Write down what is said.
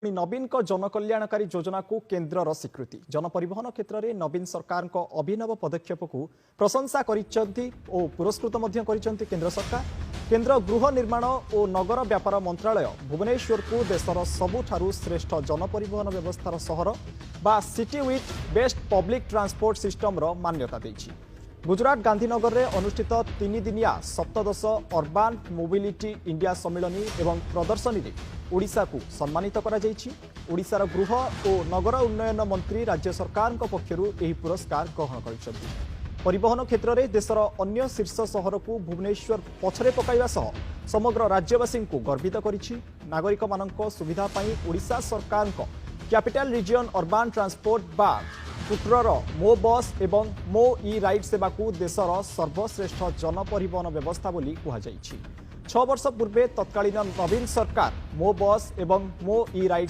नवीन को जनकल्याणकारी योजना को केन्द्र स्वीकृति जनपरिवहन क्षेत्र में नवीन सरकार अभिनव पदक्षेप को प्रशंसा और पुरस्कृत केन्द्र सरकार। केन्द्र गृह निर्माण और नगर व्यापार मंत्रालय भुवनेश्वर को देशर सबुठारु श्रेष्ठ जनपरिवहन व्यवस्थार सहर बा city with best public transport system रो मान्यता देछि। गुजरात गांधीनगर में अनुष्ठित 3 दिनिया सप्तदश अर्बान मोबिलिटी इंडिया सम्मिलनी एवं प्रदर्शनी में ओडिशा को सम्मानित करा जायछि। ओडिशार गृह और नगर उन्नयन मंत्री राज्य सरकार पक्षरु एही पुरस्कार ग्रहण करिसेंति। परिवहन क्षेत्र में देशर अन्य शीर्ष सहर को भुवनेश्वर पछरे पकाइबा सह समग्र राज्यवासी को गर्वित करिछि। नागरिक मानक सुविधा पई ओडिशा सरकार कैपिटल रिजियन अर्बान ट्रांसपोर्ट बा कुट्रर मो बस एवं मो ई राइड सेवा को देशर सर्वश्रेष्ठ जनपरिवहन व्यवस्था बोली कहुଯାଇଛି। 6 वर्ष पूर्वे तत्कालीन नवीन सरकार मो बस एवं मो ई राइड